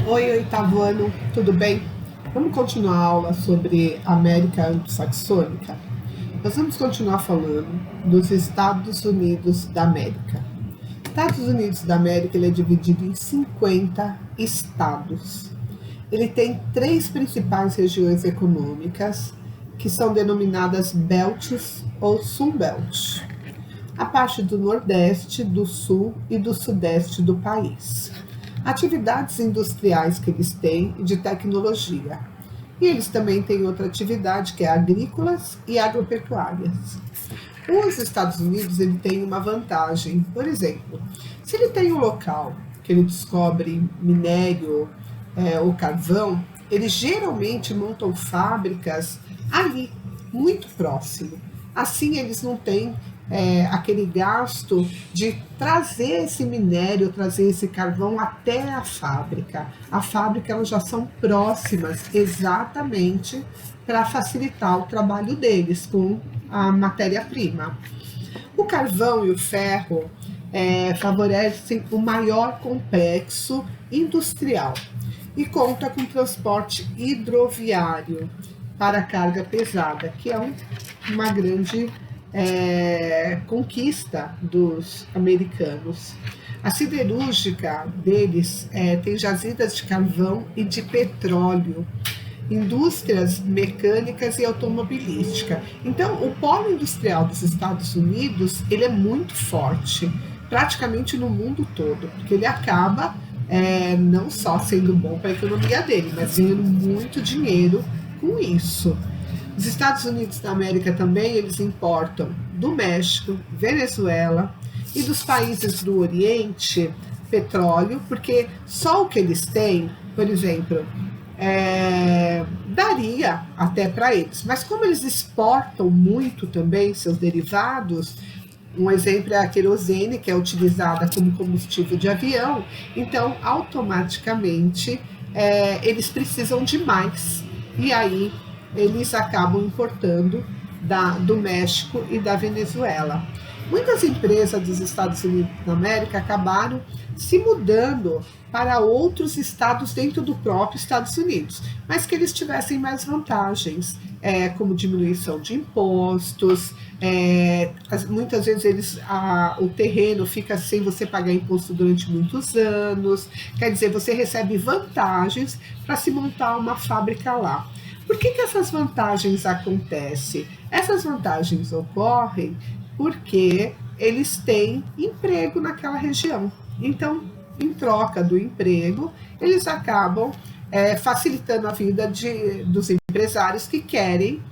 Oi, oitavo ano, tudo bem? Vamos continuar a aula sobre América Anglo-Saxônica? Nós vamos continuar falando dos Estados Unidos da América. Estados Unidos da América ele é dividido em 50 estados. Ele tem 3 principais regiões econômicas, que são denominadas belts ou Sunbelt. A parte do Nordeste, do Sul e do Sudeste do país. Atividades industriais que eles têm e de tecnologia. E eles também têm outra atividade que é agrícolas e agropecuárias. Os Estados Unidos ele tem uma vantagem, por exemplo, se ele tem um local que ele descobre minério ou carvão, eles geralmente montam fábricas ali, muito próximo. Assim eles não têm aquele gasto de trazer esse minério, trazer esse carvão até a fábrica. A fábrica elas já são próximas exatamente para facilitar o trabalho deles com a matéria-prima. O carvão e o ferro favorecem o maior complexo industrial e conta com transporte hidroviário para carga pesada, que é uma grande conquista dos americanos. A siderúrgica deles tem jazidas de carvão e de petróleo, indústrias mecânicas e automobilística. Então, o polo industrial dos Estados Unidos ele é muito forte, praticamente no mundo todo, porque ele acaba não só sendo bom para a economia dele, mas ganhando muito dinheiro com isso. Os Estados Unidos da América também, eles importam do México, Venezuela e dos países do Oriente petróleo, porque só o que eles têm, por exemplo, daria até para eles. Mas como eles exportam muito também seus derivados, um exemplo é a querosene, que é utilizada como combustível de avião, então automaticamente eles precisam de mais. E aí eles acabam importando do México e da Venezuela. Muitas empresas dos Estados Unidos da América acabaram se mudando para outros estados dentro do próprio Estados Unidos, mas que eles tivessem mais vantagens, como diminuição de impostos, muitas vezes o terreno fica sem você pagar imposto durante muitos anos, quer dizer, você recebe vantagens para se montar uma fábrica lá. Por que essas vantagens acontecem? Essas vantagens ocorrem porque eles têm emprego naquela região. Então, em troca do emprego, eles acabam facilitando a vida dos empresários que querem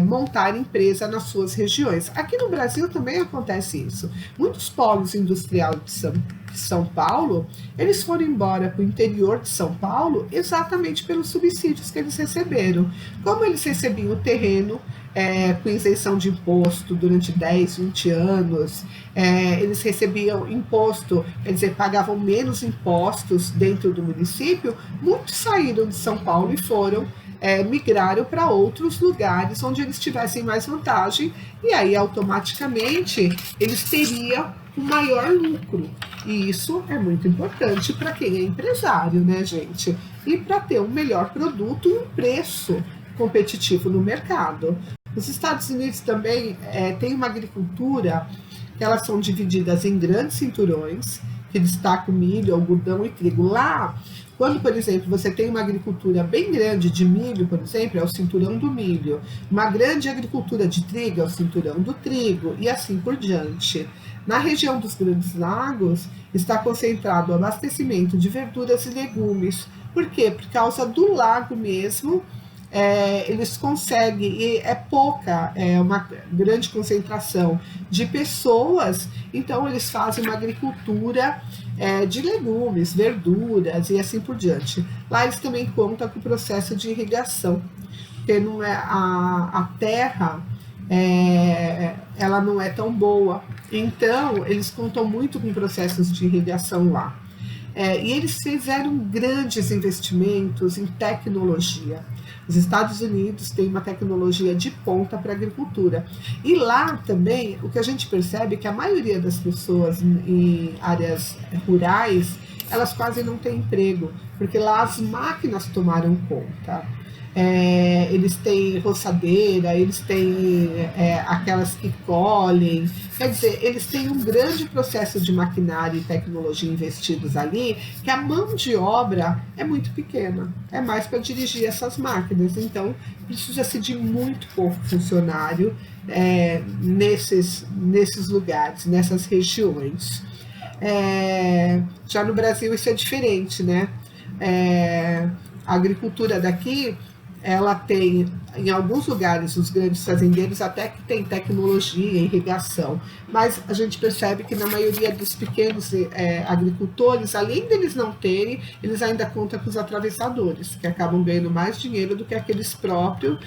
montar empresa nas suas regiões. Aqui no Brasil também acontece isso. Muitos polos industriais de São Paulo, eles foram embora para o interior de São Paulo exatamente pelos subsídios que eles receberam. Como eles recebiam o terreno com isenção de imposto durante 10, 20 anos, eles recebiam imposto, quer dizer, pagavam menos impostos dentro do município, muitos saíram de São Paulo e foram migraram para outros lugares onde eles tivessem mais vantagem, e aí automaticamente eles teriam um maior lucro. E isso é muito importante para quem é empresário, né, gente? E para ter um melhor produto e um preço competitivo no mercado. Os Estados Unidos também têm uma agricultura que elas são divididas em grandes cinturões, que destacam milho, algodão e trigo. Lá, quando, por exemplo, você tem uma agricultura bem grande de milho, por exemplo, é o cinturão do milho. Uma grande agricultura de trigo é o cinturão do trigo, e assim por diante. Na região dos Grandes Lagos, está concentrado o abastecimento de verduras e legumes. Por quê? Por causa do lago mesmo, eles conseguem, e é pouca, uma grande concentração de pessoas, então eles fazem uma agricultura de legumes, verduras e assim por diante. Lá eles também contam com o processo de irrigação, porque não é a terra, ela não é tão boa, então eles contam muito com processos de irrigação lá. E eles fizeram grandes investimentos em tecnologia. Os Estados Unidos têm uma tecnologia de ponta para a agricultura. E lá também, o que a gente percebe é que a maioria das pessoas em áreas rurais, elas quase não têm emprego, porque lá as máquinas tomaram conta. Eles têm roçadeira, eles têm aquelas que colhem, quer dizer, eles têm um grande processo de maquinário e tecnologia investidos ali, que a mão de obra é muito pequena, é mais para dirigir essas máquinas, então precisa-se de muito pouco funcionário nesses lugares, nessas regiões. Já no Brasil isso é diferente, né? A agricultura daqui, ela tem, em alguns lugares, os grandes fazendeiros até que tem tecnologia, irrigação, mas a gente percebe que na maioria dos pequenos agricultores, além deles não terem, eles ainda contam com os atravessadores, que acabam ganhando mais dinheiro do que aqueles próprios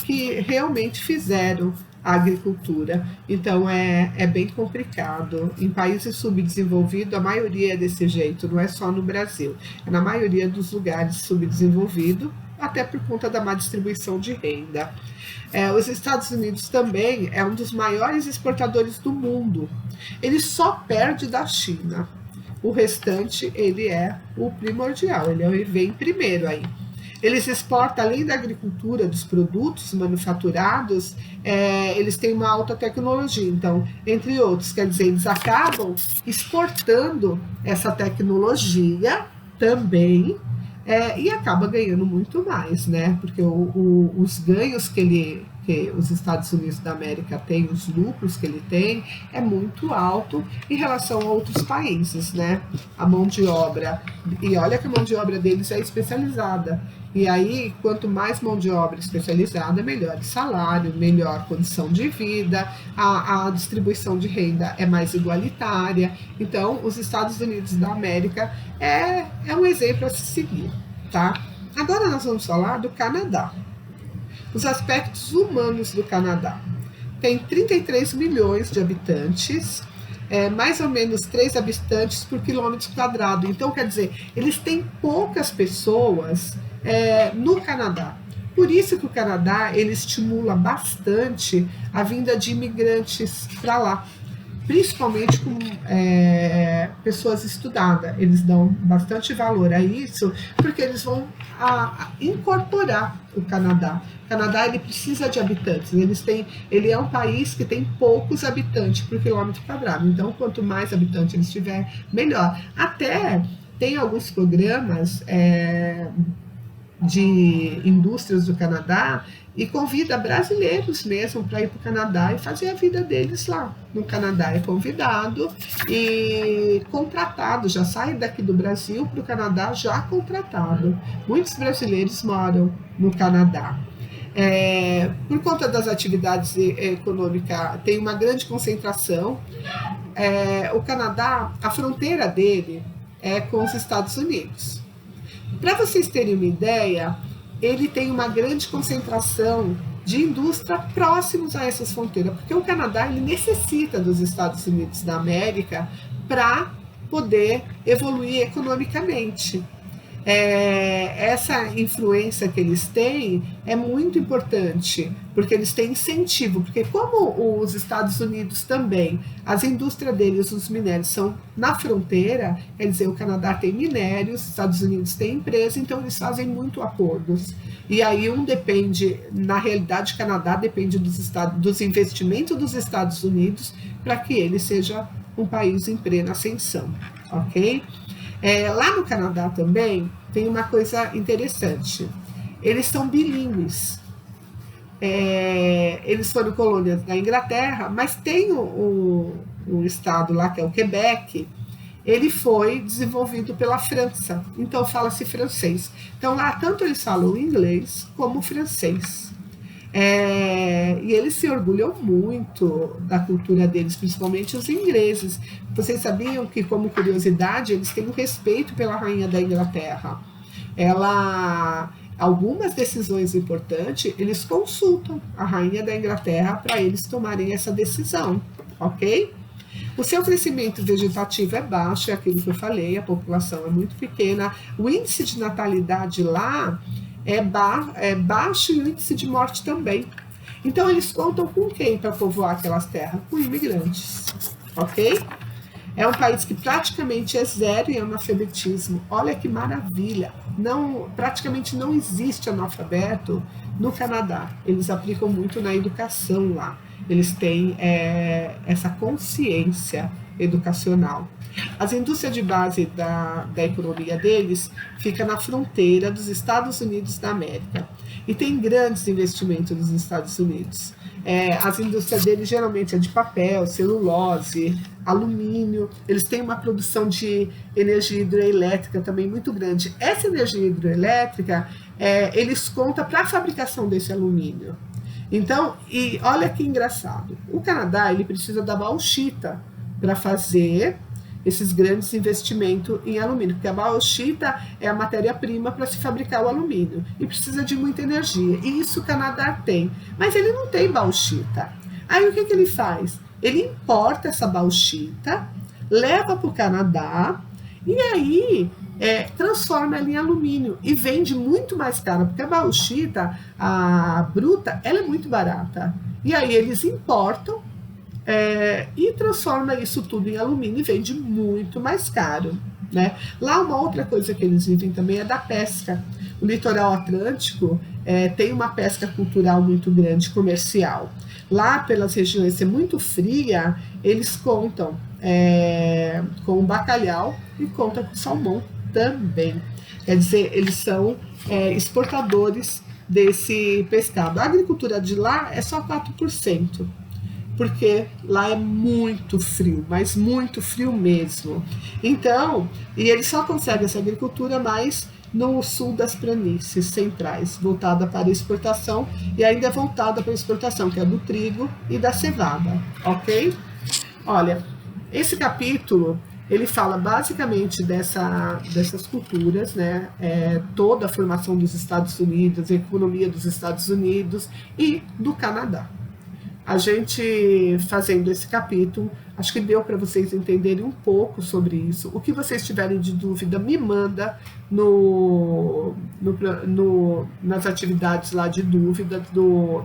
que realmente fizeram a agricultura. Então é bem complicado. Em países subdesenvolvidos, a maioria é desse jeito, não é só no Brasil, é na maioria dos lugares subdesenvolvidos, até por conta da má distribuição de renda. Os Estados Unidos também é um dos maiores exportadores do mundo. Ele só perde da China. O restante, ele é o primordial, ele vem primeiro aí. Eles exportam, além da agricultura, dos produtos manufaturados, eles têm uma alta tecnologia. Então, entre outros, quer dizer, eles acabam exportando essa tecnologia também, e acaba ganhando muito mais, né? Porque os ganhos que os Estados Unidos da América têm, os lucros que ele tem, é muito alto em relação a outros países, né? A mão de obra, e olha que a mão de obra deles é especializada. E aí, quanto mais mão de obra especializada, melhor salário, melhor condição de vida, a distribuição de renda é mais igualitária. Então, os Estados Unidos da América é um exemplo a se seguir, tá? Agora nós vamos falar do Canadá. Os aspectos humanos do Canadá. Tem 33 milhões de habitantes, mais ou menos 3 habitantes por quilômetro quadrado. Então, quer dizer, eles têm poucas pessoas no Canadá. Por isso que o Canadá, ele estimula bastante a vinda de imigrantes para lá, principalmente com pessoas estudadas. Eles dão bastante valor a isso, porque eles vão incorporar o Canadá. O Canadá, ele precisa de habitantes, ele é um país que tem poucos habitantes por quilômetro quadrado, então quanto mais habitantes eles tiver, melhor. Até tem alguns programas de indústrias do Canadá e convida brasileiros mesmo para ir para o Canadá e fazer a vida deles lá. No Canadá é convidado e contratado, já sai daqui do Brasil para o Canadá já contratado. Muitos brasileiros moram no Canadá. Por conta das atividades econômicas, tem uma grande concentração. O Canadá, a fronteira dele é com os Estados Unidos. Para vocês terem uma ideia, ele tem uma grande concentração de indústria próximos a essas fronteiras, porque o Canadá, ele necessita dos Estados Unidos da América para poder evoluir economicamente. Essa influência que eles têm é muito importante, porque eles têm incentivo, porque como os Estados Unidos também, as indústrias deles, os minérios são na fronteira, quer dizer, o Canadá tem minérios, os Estados Unidos têm empresa, então eles fazem muito acordos. E aí na realidade, o Canadá depende dos investimentos dos Estados Unidos para que ele seja um país em plena ascensão, ok? Lá no Canadá também tem uma coisa interessante. Eles são bilíngues. Eles foram colônias da Inglaterra, mas tem um estado lá, que é o Quebec, ele foi desenvolvido pela França, então fala-se francês. Então lá tanto eles falam inglês como francês. E eles se orgulham muito da cultura deles, principalmente os ingleses. Vocês sabiam que, como curiosidade, eles têm um respeito pela rainha da Inglaterra. Algumas decisões importantes, eles consultam a rainha da Inglaterra para eles tomarem essa decisão, ok? O seu crescimento vegetativo é baixo, é aquilo que eu falei, a população é muito pequena. O índice de natalidade lá é baixo e o índice de morte também. Então, eles contam com quem para povoar aquelas terras? Com imigrantes, ok? É um país que praticamente é zero em analfabetismo. Olha que maravilha! Não, praticamente não existe analfabeto no Canadá. Eles aplicam muito na educação lá. Eles têm essa consciência educacional. As indústrias de base da economia deles fica na fronteira dos Estados Unidos da América. E tem grandes investimentos nos Estados Unidos. As indústrias deles geralmente é de papel, celulose, alumínio. Eles têm uma produção de energia hidroelétrica também muito grande. Essa energia hidroelétrica, eles contam para a fabricação desse alumínio. Então, e olha que engraçado, o Canadá ele precisa da bauxita para fazer esses grandes investimentos em alumínio, porque a bauxita é a matéria-prima para se fabricar o alumínio e precisa de muita energia. E isso o Canadá tem, mas ele não tem bauxita. Aí o que ele faz? Ele importa essa bauxita, leva para o Canadá e aí transforma ela em alumínio e vende muito mais caro, porque a bauxita, a bruta, ela é muito barata. E aí eles importam e transforma isso tudo em alumínio e vende muito mais caro. Né? Lá uma outra coisa que eles vivem também é da pesca. O litoral atlântico tem uma pesca cultural muito grande, comercial. Lá pelas regiões ser muito fria, eles contam com o bacalhau e contam com o salmão também. Quer dizer, eles são exportadores desse pescado. A agricultura de lá é só 4%. Porque lá é muito frio, mas muito frio mesmo. Então, e eles só conseguem essa agricultura mais no sul das planícies centrais, voltada para exportação, e ainda é voltada para exportação, que é do trigo e da cevada, ok? Olha, esse capítulo, ele fala basicamente dessas culturas, né? Toda a formação dos Estados Unidos, a economia dos Estados Unidos e do Canadá. A gente fazendo esse capítulo, acho que deu para vocês entenderem um pouco sobre isso. O que vocês tiverem de dúvida, me manda nas atividades lá de dúvida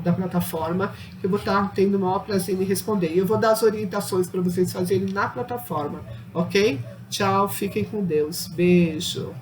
da plataforma, que eu vou estar tendo o maior prazer em responder. E eu vou dar as orientações para vocês fazerem na plataforma, ok? Tchau, fiquem com Deus. Beijo.